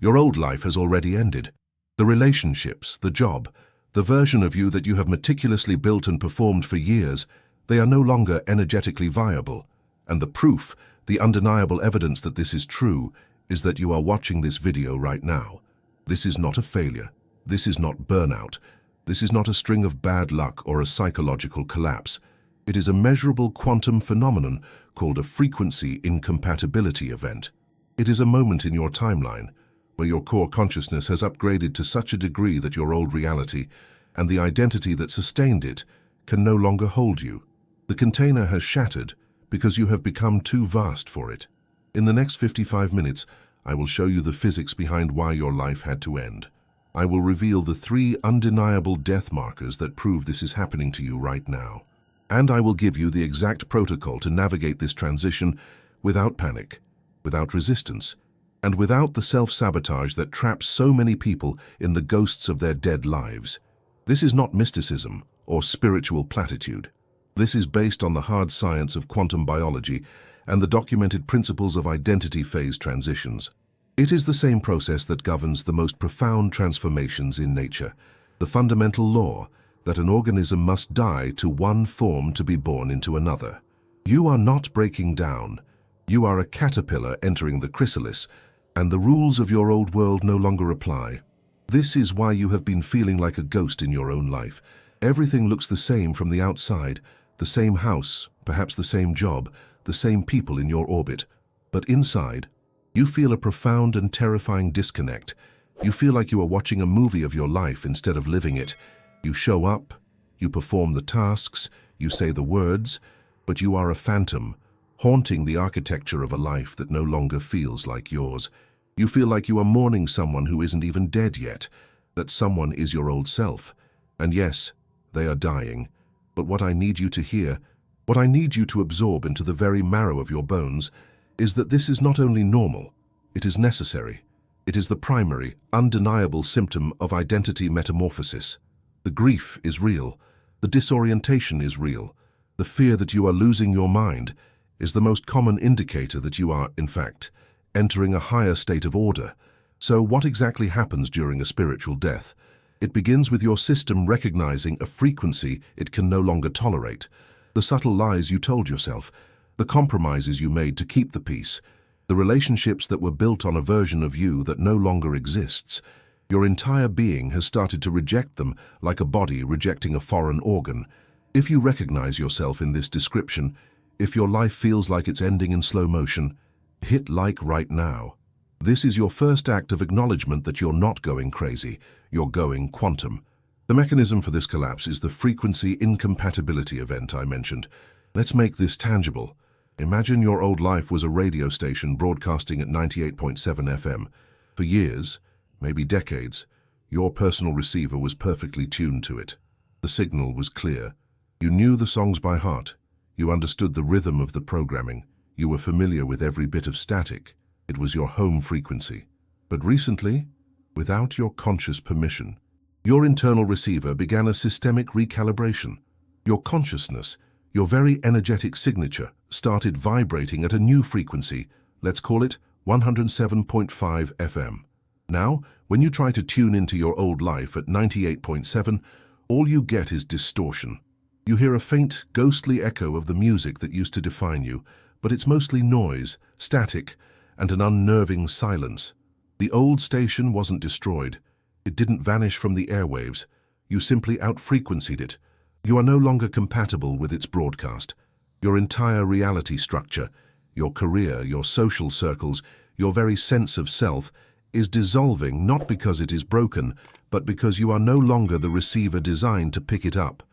Your old life has already ended. The relationships, the job, the version of you that you have meticulously built and performed for years, they are no longer energetically viable. And the proof, the undeniable evidence that this is true, is that you are watching this video right now. This is not a failure. This is not burnout. This is not a string of bad luck or a psychological collapse. It is a measurable quantum phenomenon called a frequency incompatibility event. It is a moment in your timeline where your core consciousness has upgraded to such a degree that your old reality and the identity that sustained it can no longer hold you. The container has shattered because you have become too vast for it. In the next 55 minutes, I will show you the physics behind why your life had to end. I will reveal the 3 undeniable death markers that prove this is happening to you right now. And I will give you the exact protocol to navigate this transition without panic, without resistance, and without the self-sabotage that traps so many people in the ghosts of their dead lives. This is not mysticism or spiritual platitude. This is based on the hard science of quantum biology and the documented principles of identity phase transitions. It is the same process that governs the most profound transformations in nature, the fundamental law that an organism must die to one form to be born into another. You are not breaking down. You are a caterpillar entering the chrysalis, and the rules of your old world no longer apply. This is why you have been feeling like a ghost in your own life. Everything looks the same from the outside, the same house, perhaps the same job, the same people in your orbit. But inside, you feel a profound and terrifying disconnect. You feel like you are watching a movie of your life instead of living it. You show up, you perform the tasks, you say the words, but you are a phantom, haunting the architecture of a life that no longer feels like yours. You feel like you are mourning someone who isn't even dead yet, that someone is your old self. And yes, they are dying. But what I need you to hear, what I need you to absorb into the very marrow of your bones, is that this is not only normal, it is necessary. It is the primary, undeniable symptom of identity metamorphosis. The grief is real. The disorientation is real. The fear that you are losing your mind is the most common indicator that you are, in fact, entering a higher state of order. So what exactly happens during a spiritual death? It begins with your system recognizing a frequency it can no longer tolerate. The subtle lies you told yourself, the compromises you made to keep the peace, the relationships that were built on a version of you that no longer exists. Your entire being has started to reject them like a body rejecting a foreign organ. If you recognize yourself in this description, if your life feels like it's ending in slow motion, hit like right now. This is your first act of acknowledgement that you're not going crazy, you're going quantum. The mechanism for this collapse is the frequency incompatibility event I mentioned. Let's make this tangible. Imagine your old life was a radio station broadcasting at 98.7 FM. For years, maybe decades, your personal receiver was perfectly tuned to it. The signal was clear. You knew the songs by heart. You understood the rhythm of the programming. You were familiar with every bit of static. It was your home frequency. But recently, without your conscious permission, your internal receiver began a systemic recalibration. Your consciousness, your very energetic signature, started vibrating at a new frequency. Let's call it 107.5 FM. Now, when you try to tune into your old life at 98.7, all you get is distortion. You hear a faint, ghostly echo of the music that used to define you, but it's mostly noise, static, and an unnerving silence. The old station wasn't destroyed. It didn't vanish from the airwaves. You simply out-frequencied it. You are no longer compatible with its broadcast. Your entire reality structure, your career, your social circles, your very sense of self, is dissolving not because it is broken, but because you are no longer the receiver designed to pick it up.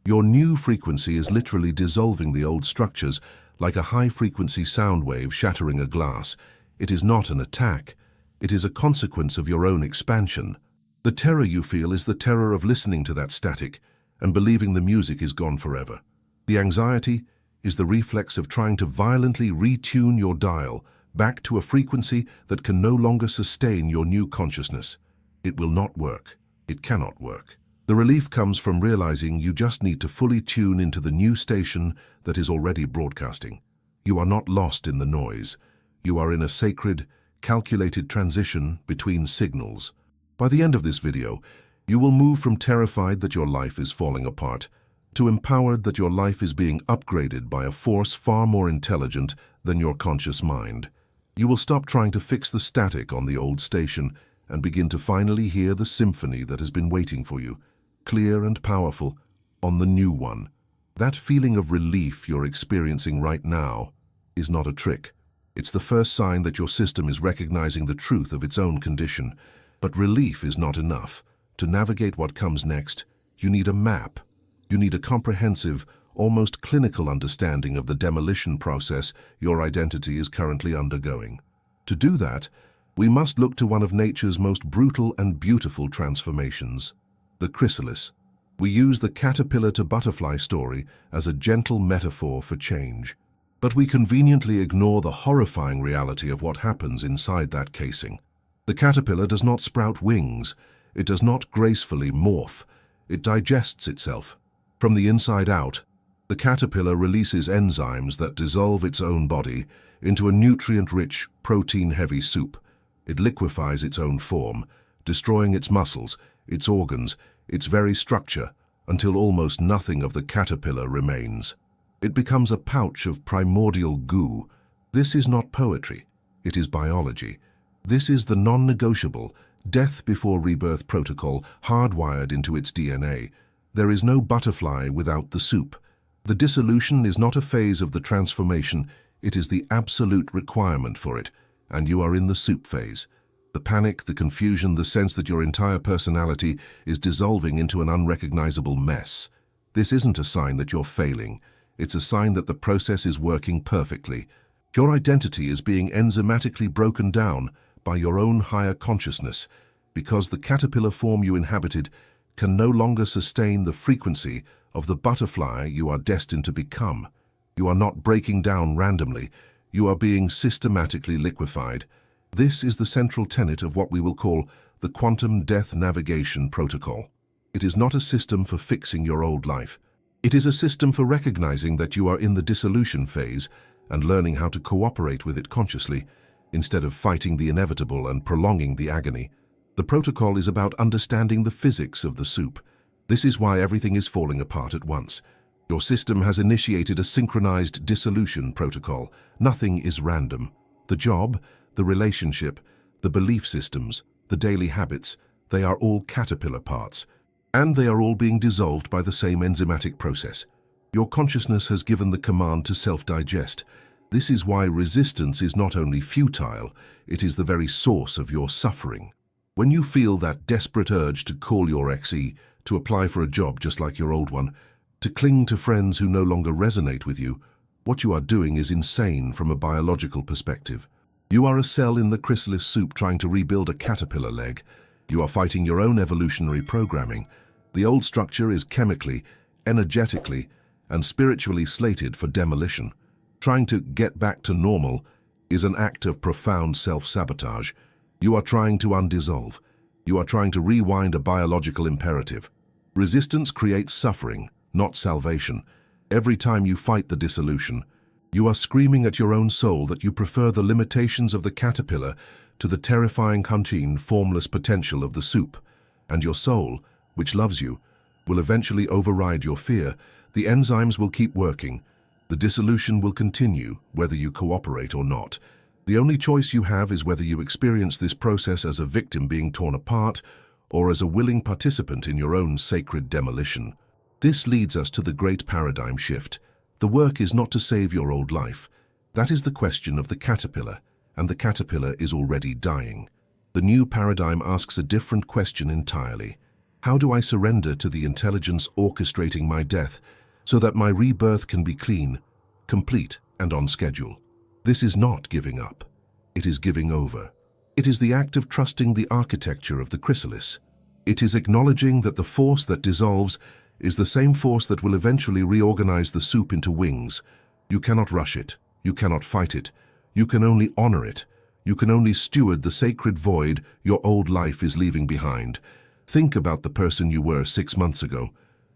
Your new frequency is literally dissolving the old structures, like a high-frequency sound wave shattering a glass. It is not an attack. It is a consequence of your own expansion. The terror you feel is the terror of listening to that static and believing the music is gone forever. The anxiety is the reflex of trying to violently retune your dial back to a frequency that can no longer sustain your new consciousness. It will not work. It cannot work. The relief comes from realizing you just need to fully tune into the new station that is already broadcasting. You are not lost in the noise. You are in a sacred, calculated transition between signals. By the end of this video, you will move from terrified that your life is falling apart to empowered that your life is being upgraded by a force far more intelligent than your conscious mind. You will stop trying to fix the static on the old station and begin to finally hear the symphony that has been waiting for you, clear and powerful, on the new one. That feeling of relief you're experiencing right now is not a trick. It's the first sign that your system is recognizing the truth of its own condition. But relief is not enough. To navigate what comes next, you need a map. You need a comprehensive, almost clinical understanding of the demolition process your identity is currently undergoing. To do that, we must look to one of nature's most brutal and beautiful transformations, the chrysalis. We use the caterpillar to butterfly story as a gentle metaphor for change. But we conveniently ignore the horrifying reality of what happens inside that casing. The caterpillar does not sprout wings. It does not gracefully morph. It digests itself. From the inside out, the caterpillar releases enzymes that dissolve its own body into a nutrient-rich, protein-heavy soup. It liquefies its own form, destroying its muscles, its organs, its very structure, until almost nothing of the caterpillar remains. It becomes a pouch of primordial goo. This is not poetry. It is biology. This is the non-negotiable, death before rebirth protocol hardwired into its DNA. There is no butterfly without the soup. The dissolution is not a phase of the transformation, it is the absolute requirement for it, and you are in the soup phase. The panic, the confusion, the sense that your entire personality is dissolving into an unrecognizable mess. This isn't a sign that you're failing. It's a sign that the process is working perfectly. Your identity is being enzymatically broken down by your own higher consciousness, because the caterpillar form you inhabited can no longer sustain the frequency of the butterfly you are destined to become. You are not breaking down randomly. You are being systematically liquefied. This is the central tenet of what we will call the quantum death navigation protocol. It is not a system for fixing your old life. It is a system for recognizing that you are in the dissolution phase and learning how to cooperate with it consciously, instead of fighting the inevitable and prolonging the agony. The protocol is about understanding the physics of the soup. This is why everything is falling apart at once. Your system has initiated a synchronized dissolution protocol. Nothing is random. The job, the relationship, the belief systems, the daily habits, they are all caterpillar parts, and they are all being dissolved by the same enzymatic process. Your consciousness has given the command to self-digest. This is why resistance is not only futile, it is the very source of your suffering. When you feel that desperate urge to call your ex-e, to apply for a job just like your old one, to cling to friends who no longer resonate with you, what you are doing is insane from a biological perspective. You are a cell in the chrysalis soup trying to rebuild a caterpillar leg. You are fighting your own evolutionary programming. The old structure is chemically, energetically, and spiritually slated for demolition. Trying to get back to normal is an act of profound self-sabotage. You are trying to undissolve. You are trying to rewind a biological imperative. Resistance creates suffering, not salvation. Every time you fight the dissolution, you are screaming at your own soul that you prefer the limitations of the caterpillar to the terrifying contained, formless potential of the soup. And your soul, which loves you, will eventually override your fear. The enzymes will keep working. The dissolution will continue, whether you cooperate or not. The only choice you have is whether you experience this process as a victim being torn apart or as a willing participant in your own sacred demolition. This leads us to the great paradigm shift. The work is not to save your old life. That is the question of the caterpillar, and the caterpillar is already dying. The new paradigm asks a different question entirely. How do I surrender to the intelligence orchestrating my death so that my rebirth can be clean, complete, and on schedule? This is not giving up. It is giving over. It is the act of trusting the architecture of the chrysalis. It is acknowledging that the force that dissolves is the same force that will eventually reorganize the soup into wings. You cannot rush it. You cannot fight it. You can only honor it. You can only steward the sacred void your old life is leaving behind. Think about the person you were 6 months ago.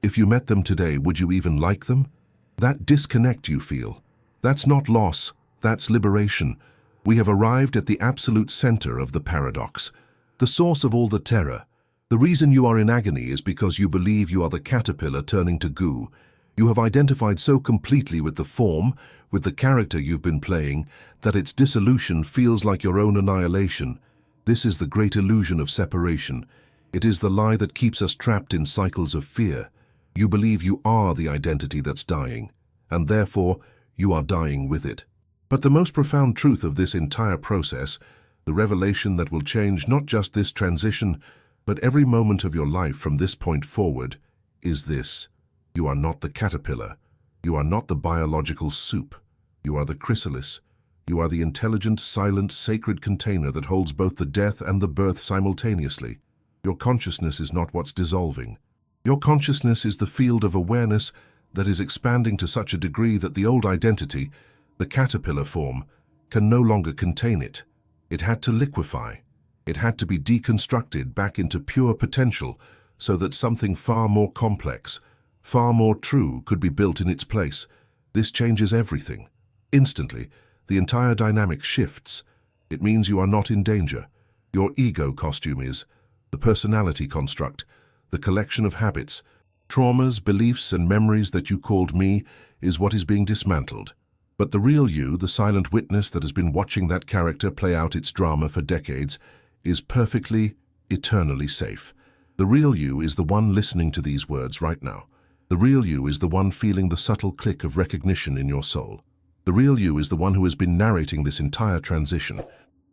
If you met them today, would you even like them? That disconnect you feel, that's not loss. That's liberation. We have arrived at the absolute center of the paradox, the source of all the terror. The reason you are in agony is because you believe you are the caterpillar turning to goo. You have identified so completely with the form, with the character you've been playing, that its dissolution feels like your own annihilation. This is the great illusion of separation. It is the lie that keeps us trapped in cycles of fear. You believe you are the identity that's dying, and therefore you are dying with it. But the most profound truth of this entire process, the revelation that will change not just this transition, but every moment of your life from this point forward, is this. You are not the caterpillar. You are not the biological soup. You are the chrysalis. You are the intelligent, silent, sacred container that holds both the death and the birth simultaneously. Your consciousness is not what's dissolving. Your consciousness is the field of awareness that is expanding to such a degree that the old identity, the caterpillar form, can no longer contain it. It had to liquefy. It had to be deconstructed back into pure potential so that something far more complex, far more true could be built in its place. This changes everything. Instantly, the entire dynamic shifts. It means you are not in danger. Your ego costume is, the personality construct, the collection of habits, traumas, beliefs, and memories that you called me is what is being dismantled. But the real you, the silent witness that has been watching that character play out its drama for decades, is perfectly, eternally safe. The real you is the one listening to these words right now. The real you is the one feeling the subtle click of recognition in your soul. The real you is the one who has been narrating this entire transition,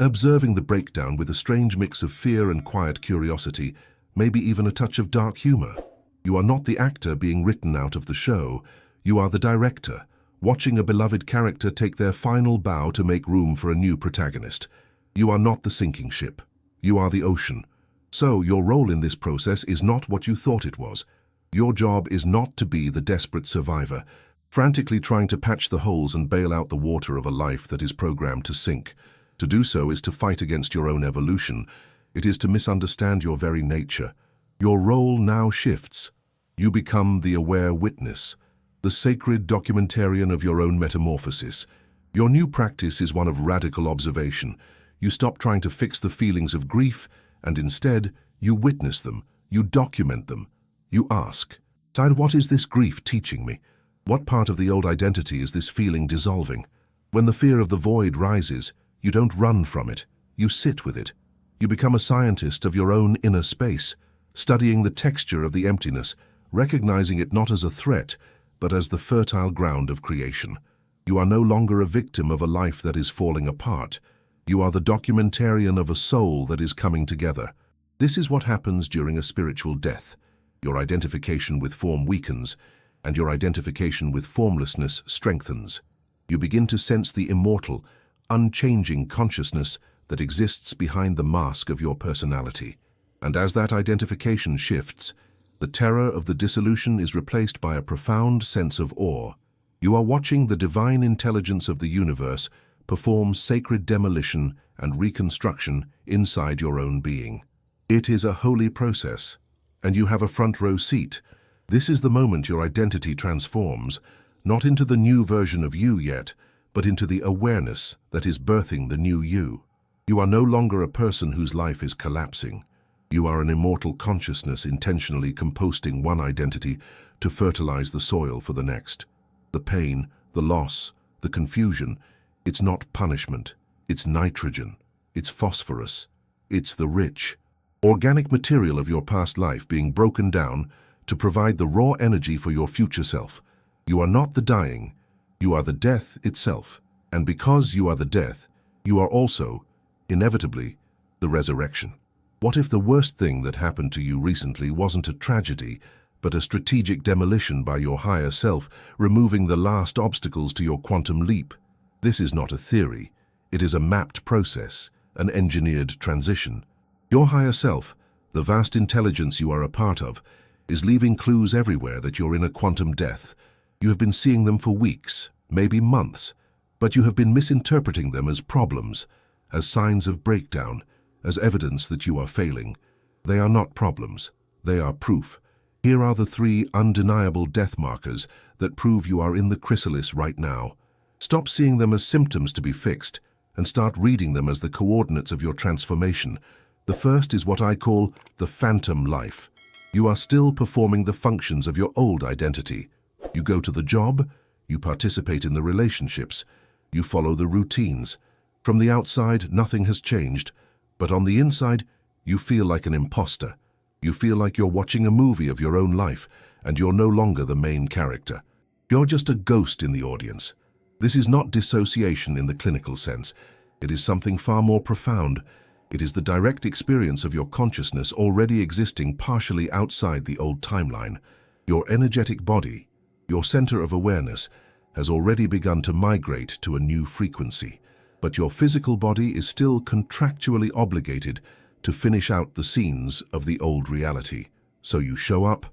observing the breakdown with a strange mix of fear and quiet curiosity, maybe even a touch of dark humor. You are not the actor being written out of the show. You are the director, watching a beloved character take their final bow to make room for a new protagonist. You are not the sinking ship. You are the ocean. So your role in this process is not what you thought it was. Your job is not to be the desperate survivor, frantically trying to patch the holes and bail out the water of a life that is programmed to sink. To do so is to fight against your own evolution. It is to misunderstand your very nature. Your role now shifts. You become the aware witness, the sacred documentarian of your own metamorphosis. Your new practice is one of radical observation. You stop trying to fix the feelings of grief, and instead, you witness them, you document them. You ask, what is this grief teaching me? What part of the old identity is this feeling dissolving? When the fear of the void rises, you don't run from it, you sit with it. You become a scientist of your own inner space, studying the texture of the emptiness, recognizing it not as a threat, but as the fertile ground of creation. You are no longer a victim of a life that is falling apart. You are the documentarian of a soul that is coming together. This is what happens during a spiritual death. Your identification with form weakens, and your identification with formlessness strengthens. You begin to sense the immortal, unchanging consciousness that exists behind the mask of your personality. And as that identification shifts, the terror of the dissolution is replaced by a profound sense of awe. You are watching the divine intelligence of the universe perform sacred demolition and reconstruction inside your own being. It is a holy process, and you have a front row seat. This is the moment your identity transforms, not into the new version of you yet, but into the awareness that is birthing the new you. You are no longer a person whose life is collapsing. You are an immortal consciousness intentionally composting one identity to fertilize the soil for the next. The pain, the loss, the confusion, it's not punishment, it's nitrogen, it's phosphorus, it's the rich, organic material of your past life being broken down to provide the raw energy for your future self. You are not the dying, you are the death itself. And because you are the death, you are also, inevitably, the resurrection. What if the worst thing that happened to you recently wasn't a tragedy, but a strategic demolition by your higher self, removing the last obstacles to your quantum leap? This is not a theory. It is a mapped process, an engineered transition. Your higher self, the vast intelligence you are a part of, is leaving clues everywhere that you're in a quantum death. You have been seeing them for weeks, maybe months, but you have been misinterpreting them as problems, as signs of breakdown, as evidence that you are failing. They are not problems. They are proof. Here are the 3 undeniable death markers that prove you are in the chrysalis right now. Stop seeing them as symptoms to be fixed, and start reading them as the coordinates of your transformation. The first is what I call the phantom life. You are still performing the functions of your old identity. You go to the job, you participate in the relationships, you follow the routines. From the outside, nothing has changed, but on the inside, you feel like an imposter. You feel like you're watching a movie of your own life, and you're no longer the main character. You're just a ghost in the audience. This is not dissociation in the clinical sense. It is something far more profound. It is the direct experience of your consciousness already existing partially outside the old timeline. Your energetic body, your center of awareness, has already begun to migrate to a new frequency. But your physical body is still contractually obligated to finish out the scenes of the old reality. So you show up,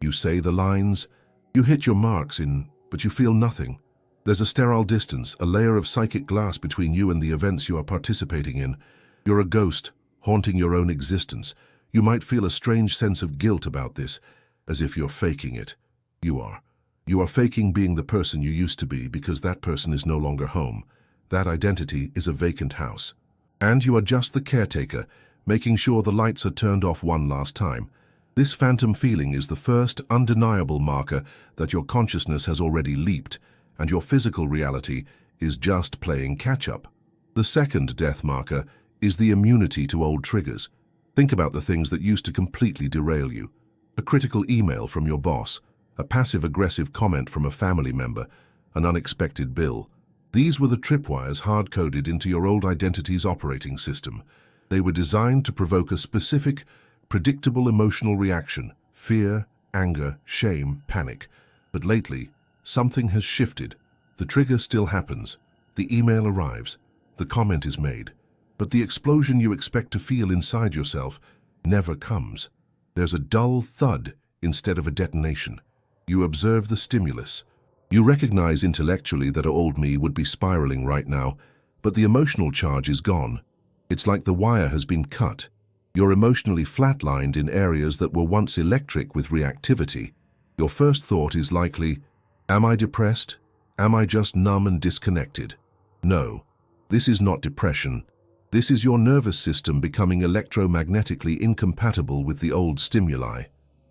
you say the lines, you hit your marks but you feel nothing. There's a sterile distance, a layer of psychic glass between you and the events you are participating in. You're a ghost, haunting your own existence. You might feel a strange sense of guilt about this, as if you're faking it. You are. You are faking being the person you used to be because that person is no longer home. That identity is a vacant house. And you are just the caretaker, making sure the lights are turned off one last time. This phantom feeling is the first undeniable marker that your consciousness has already leaped, and your physical reality is just playing catch-up. The second death marker is the immunity to old triggers. Think about the things that used to completely derail you. A critical email from your boss, a passive-aggressive comment from a family member, an unexpected bill. These were the tripwires hard-coded into your old identity's operating system. They were designed to provoke a specific, predictable emotional reaction: fear, anger, shame, panic. But lately, something has shifted. The trigger still happens. The email arrives. The comment is made. But the explosion you expect to feel inside yourself never comes. There's a dull thud instead of a detonation. You observe the stimulus. You recognize intellectually that old me would be spiraling right now, but the emotional charge is gone. It's like the wire has been cut. You're emotionally flatlined in areas that were once electric with reactivity. Your first thought is likely, am I depressed? Am I just numb and disconnected? No, this is not depression. This is your nervous system becoming electromagnetically incompatible with the old stimuli.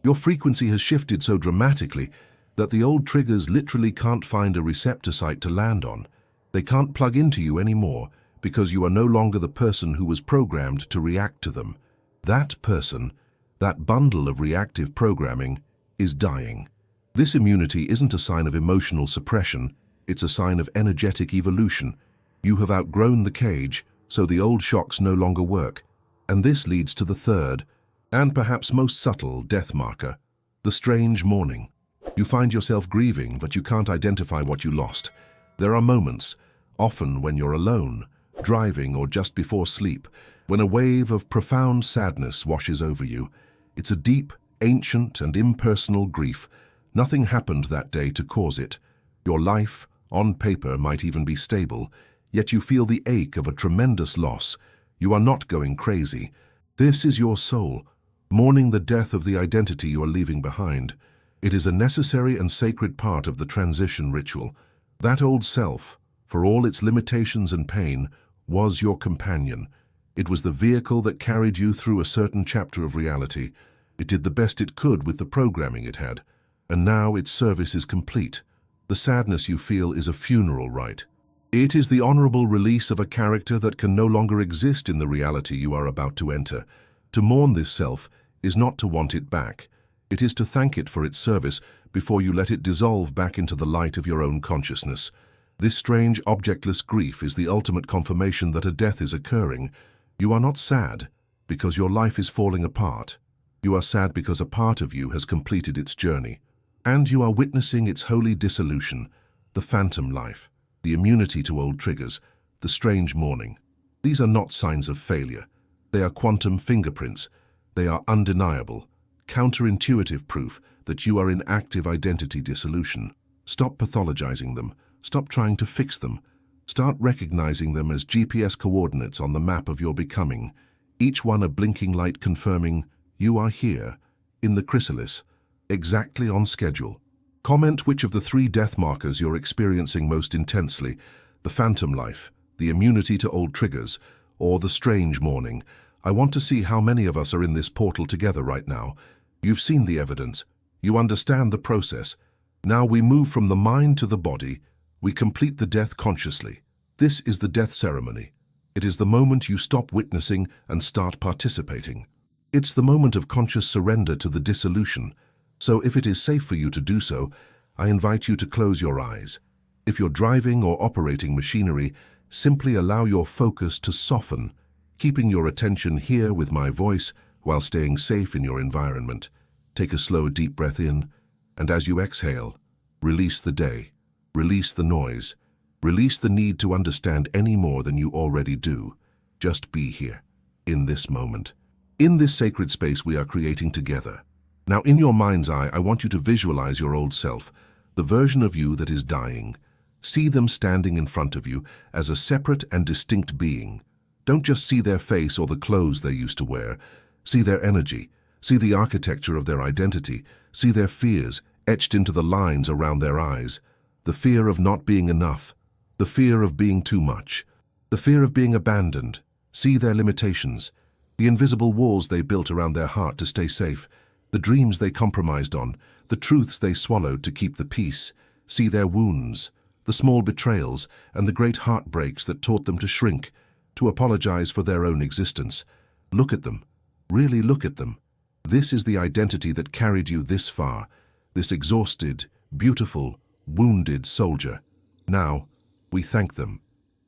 Your frequency has shifted so dramatically that the old triggers literally can't find a receptor site to land on. They can't plug into you anymore because you are no longer the person who was programmed to react to them. That person, that bundle of reactive programming, is dying. This immunity isn't a sign of emotional suppression, it's a sign of energetic evolution. You have outgrown the cage, so the old shocks no longer work. And this leads to the third, and perhaps most subtle, death marker: the strange mourning. You find yourself grieving, but you can't identify what you lost. There are moments, often when you're alone, driving or just before sleep, when a wave of profound sadness washes over you. It's a deep, ancient, and impersonal grief. Nothing happened that day to cause it. Your life, on paper, might even be stable, yet you feel the ache of a tremendous loss. You are not going crazy. This is your soul, mourning the death of the identity you are leaving behind. It is a necessary and sacred part of the transition ritual. That old self, for all its limitations and pain, was your companion. It was the vehicle that carried you through a certain chapter of reality. It did the best it could with the programming it had. And now its service is complete. The sadness you feel is a funeral rite. It is the honorable release of a character that can no longer exist in the reality you are about to enter. To mourn this self is not to want it back. It is to thank it for its service before you let it dissolve back into the light of your own consciousness. This strange, objectless grief is the ultimate confirmation that a death is occurring. You are not sad because your life is falling apart. You are sad because a part of you has completed its journey. And you are witnessing its holy dissolution, the phantom life, the immunity to old triggers, the strange mourning. These are not signs of failure. They are quantum fingerprints. They are undeniable, counterintuitive proof that you are in active identity dissolution. Stop pathologizing them. Stop trying to fix them. Start recognizing them as GPS coordinates on the map of your becoming, each one a blinking light confirming you are here, in the chrysalis, exactly on schedule. Comment which of the three death markers you're experiencing most intensely: the phantom life, the immunity to old triggers, or the strange morning. I want to see how many of us are in this portal together right now. You've seen the evidence. You understand the process. Now we move from the mind to the body. We complete the death consciously. This is the death ceremony. It is the moment you stop witnessing and start participating. It's the moment of conscious surrender to the dissolution. So if it is safe for you to do so, I invite you to close your eyes. If you're driving or operating machinery, simply allow your focus to soften, keeping your attention here with my voice while staying safe in your environment. Take a slow, deep breath in, and as you exhale, release the day, release the noise, release the need to understand any more than you already do. Just be here, in this moment. In this sacred space we are creating together. Now, in your mind's eye, I want you to visualize your old self, the version of you that is dying. See them standing in front of you as a separate and distinct being. Don't just see their face or the clothes they used to wear. See their energy. See the architecture of their identity. See their fears etched into the lines around their eyes. The fear of not being enough. The fear of being too much. The fear of being abandoned. See their limitations. The invisible walls they built around their heart to stay safe. The dreams they compromised on. The truths they swallowed to keep the peace. See their wounds. The small betrayals and the great heartbreaks that taught them to shrink, to apologize for their own existence. Look at them. Really look at them. This is the identity that carried you this far, this exhausted, beautiful, wounded soldier. Now, we thank them.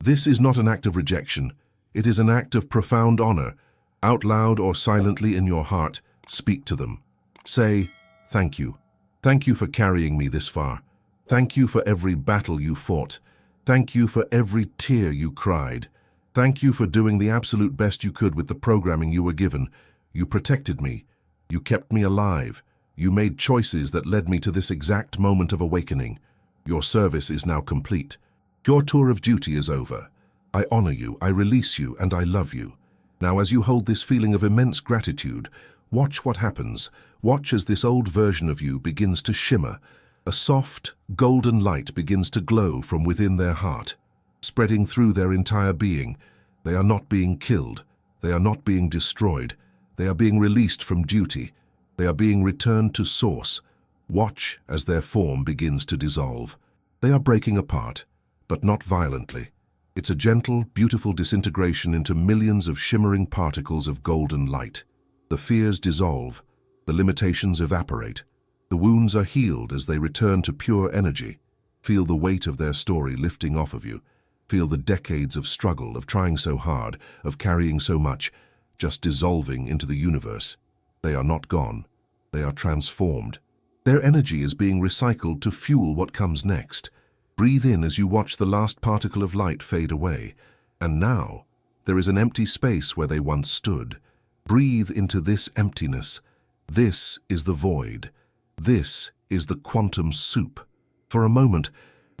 This is not an act of rejection. It is an act of profound honor. Out loud or silently in your heart, speak to them. Say, thank you. Thank you for carrying me this far. Thank you for every battle you fought. Thank you for every tear you cried. Thank you for doing the absolute best you could with the programming you were given. You protected me. You kept me alive. You made choices that led me to this exact moment of awakening. Your service is now complete. Your tour of duty is over. I honor you, I release you, and I love you. Now, as you hold this feeling of immense gratitude, watch what happens. Watch as this old version of you begins to shimmer. A soft, golden light begins to glow from within their heart, spreading through their entire being. They are not being killed. They are not being destroyed. They are being released from duty. They are being returned to source. Watch as their form begins to dissolve. They are breaking apart, but not violently. It's a gentle, beautiful disintegration into millions of shimmering particles of golden light. The fears dissolve. The limitations evaporate. The wounds are healed as they return to pure energy. Feel the weight of their story lifting off of you. Feel the decades of struggle, of trying so hard, of carrying so much, just dissolving into the universe. They are not gone. They are transformed. Their energy is being recycled to fuel what comes next. Breathe in as you watch the last particle of light fade away. And now, there is an empty space where they once stood. Breathe into this emptiness. This is the void. This is the quantum soup. For a moment,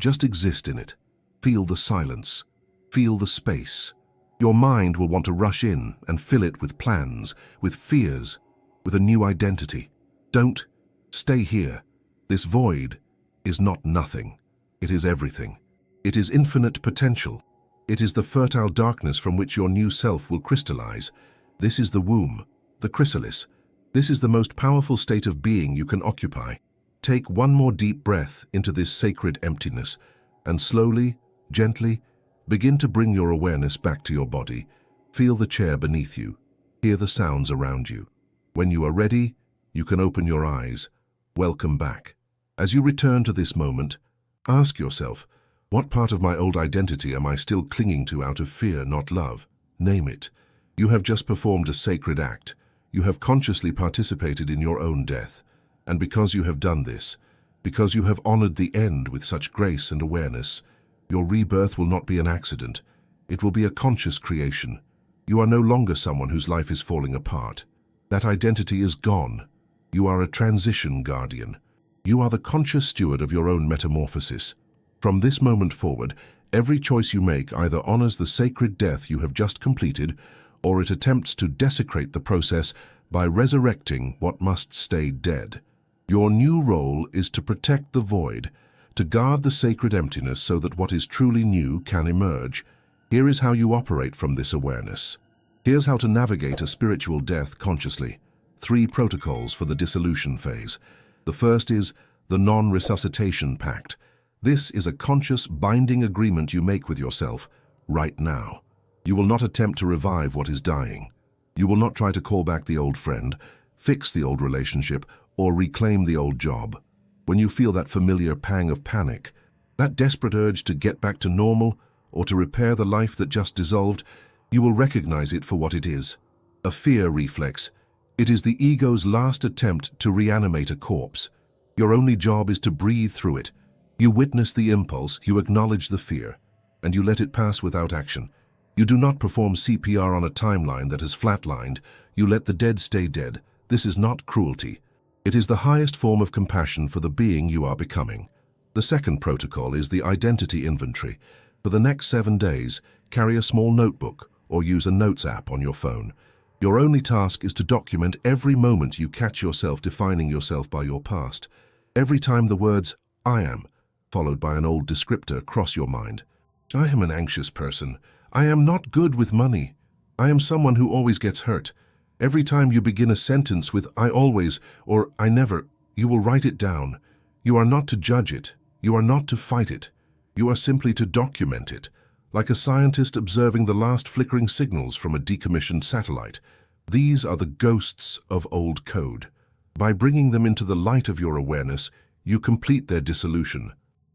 just exist in it. Feel the silence. Feel the space. Your mind will want to rush in and fill it with plans, with fears, with a new identity. Don't. Stay here. This void is not nothing. It is everything. It is infinite potential. It is the fertile darkness from which your new self will crystallize. This is the womb, the chrysalis. This is the most powerful state of being you can occupy. Take one more deep breath into this sacred emptiness, and slowly, gently, begin to bring your awareness back to your body. Feel the chair beneath you. Hear the sounds around you. When you are ready, you can open your eyes. Welcome back. As you return to this moment, ask yourself, what part of my old identity am I still clinging to out of fear, not love? Name it. You have just performed a sacred act. You have consciously participated in your own death. And because you have done this, because you have honored the end with such grace and awareness, your rebirth will not be an accident. It will be a conscious creation. You are no longer someone whose life is falling apart. That identity is gone. You are a transition guardian. You are the conscious steward of your own metamorphosis. From this moment forward, every choice you make either honors the sacred death you have just completed, or it attempts to desecrate the process by resurrecting what must stay dead. Your new role is to protect the void, to guard the sacred emptiness so that what is truly new can emerge. Here is how you operate from this awareness. Here's how to navigate a spiritual death consciously. 3 protocols for the dissolution phase. The first is the non-resuscitation pact. This is a conscious, binding agreement you make with yourself right now. You will not attempt to revive what is dying. You will not try to call back the old friend, fix the old relationship, or reclaim the old job. When you feel that familiar pang of panic, that desperate urge to get back to normal or to repair the life that just dissolved, you will recognize it for what it is. A fear reflex. It is the ego's last attempt to reanimate a corpse. Your only job is to breathe through it. You witness the impulse, you acknowledge the fear, and you let it pass without action. You do not perform CPR on a timeline that has flatlined. You let the dead stay dead. This is not cruelty. It is the highest form of compassion for the being you are becoming. The second protocol is the identity inventory. For the next 7 days, carry a small notebook or use a notes app on your phone. Your only task is to document every moment you catch yourself defining yourself by your past. Every time the words, "I am," followed by an old descriptor, cross your mind. I am an anxious person. I am not good with money. I am someone who always gets hurt. Every time you begin a sentence with "I always" or "I never," you will write it down. You are not to judge it. You are not to fight it. You are simply to document it, like a scientist observing the last flickering signals from a decommissioned satellite. These are the ghosts of old code. By bringing them into the light of your awareness, you complete their dissolution.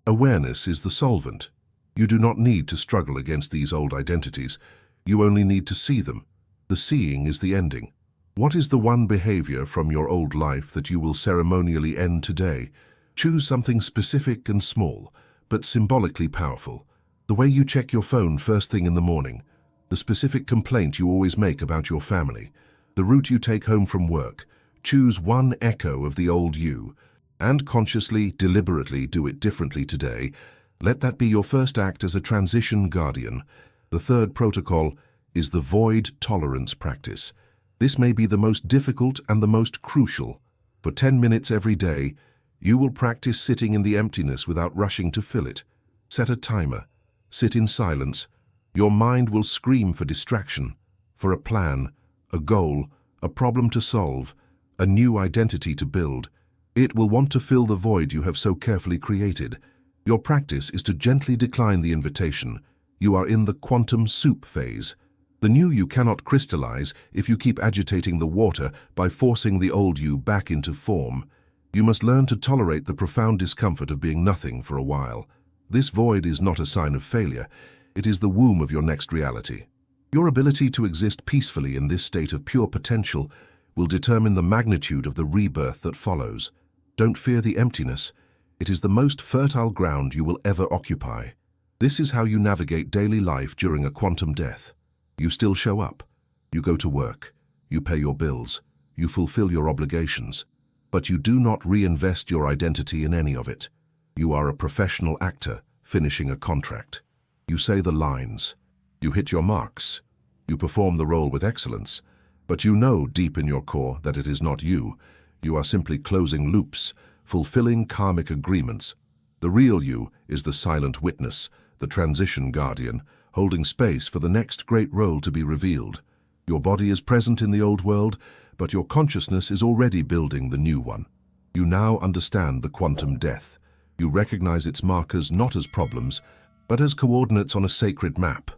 Awareness is the solvent. You do not need to struggle against these old identities. You only need to see them. The seeing is the ending. What is the one behavior from your old life that you will ceremonially end today? Choose something specific and small, but symbolically powerful. The way you check your phone first thing in the morning, the specific complaint you always make about your family, the route you take home from work. Choose one echo of the old you, and consciously, deliberately do it differently today. Let that be your first act as a transition guardian. The third protocol is the void tolerance practice. This may be the most difficult and the most crucial. For 10 minutes every day, you will practice sitting in the emptiness without rushing to fill it. Set a timer. Sit in silence. Your mind will scream for distraction, for a plan, a goal, a problem to solve, a new identity to build. It will want to fill the void you have so carefully created. Your practice is to gently decline the invitation. You are in the quantum soup phase. The new you cannot crystallize if you keep agitating the water by forcing the old you back into form. You must learn to tolerate the profound discomfort of being nothing for a while. This void is not a sign of failure. It is the womb of your next reality. Your ability to exist peacefully in this state of pure potential will determine the magnitude of the rebirth that follows. Don't fear the emptiness. It is the most fertile ground you will ever occupy. This is how you navigate daily life during a quantum death. You still show up. You go to work. You pay your bills. You fulfill your obligations. But you do not reinvest your identity in any of it. You are a professional actor finishing a contract. You say the lines. You hit your marks. You perform the role with excellence. But you know deep in your core that it is not you. You are simply closing loops, fulfilling karmic agreements. The real you is the silent witness, the transition guardian, holding space for the next great role to be revealed. Your body is present in the old world, but your consciousness is already building the new one. You now understand the quantum death. You recognize its markers not as problems, but as coordinates on a sacred map.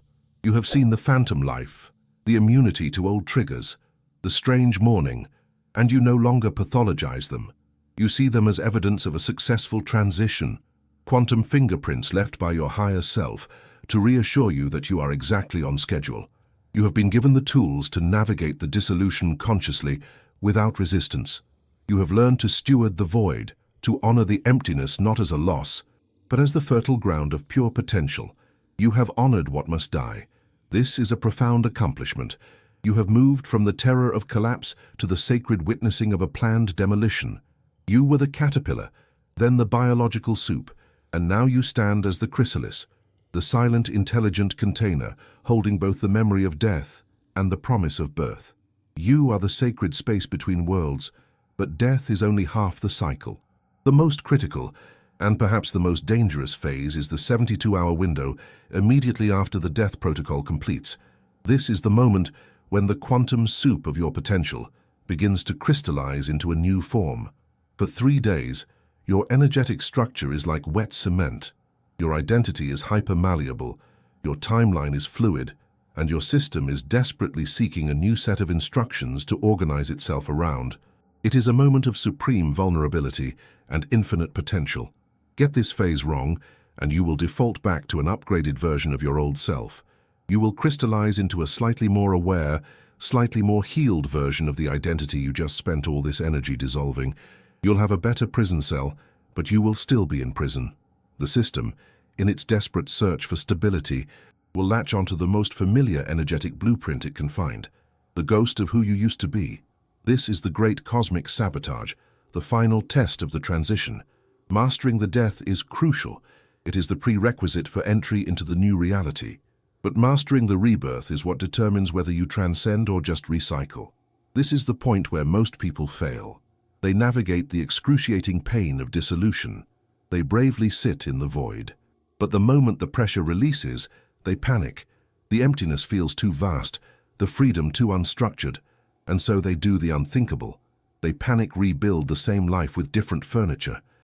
You have seen the phantom life, the immunity to old triggers, the strange mourning, and you no longer pathologize them. You see them as evidence of a successful transition, quantum fingerprints left by your higher self to reassure you that you are exactly on schedule. You have been given the tools to navigate the dissolution consciously, without resistance. You have learned to steward the void, to honor the emptiness not as a loss, but as the fertile ground of pure potential. You have honored what must die. This is a profound accomplishment. You have moved from the terror of collapse to the sacred witnessing of a planned demolition. You were the caterpillar, then the biological soup, and now you stand as the chrysalis, the silent, intelligent container holding both the memory of death and the promise of birth. You are the sacred space between worlds, but death is only half the cycle. The most critical, And perhaps the most dangerous phase is the 72-hour window immediately after the death protocol completes. This is the moment when the quantum soup of your potential begins to crystallize into a new form. For 3 days, your energetic structure is like wet cement. Your identity is hyper-malleable, your timeline is fluid, and your system is desperately seeking a new set of instructions to organize itself around. It is a moment of supreme vulnerability and infinite potential. Get this phase wrong, and you will default back to an upgraded version of your old self. You will crystallize into a slightly more aware, slightly more healed version of the identity you just spent all this energy dissolving. You'll have a better prison cell, but you will still be in prison. The system, in its desperate search for stability, will latch onto the most familiar energetic blueprint it can find, the ghost of who you used to be. This is the great cosmic sabotage, the final test of the transition. Mastering the death is crucial. It is the prerequisite for entry into the new reality. But mastering the rebirth is what determines whether you transcend or just recycle. This is the point where most people fail. They navigate the excruciating pain of dissolution. They bravely sit in the void. But the moment the pressure releases, they panic. The emptiness feels too vast, the freedom too unstructured, and so they do the unthinkable. They panic rebuild the same life with different furniture,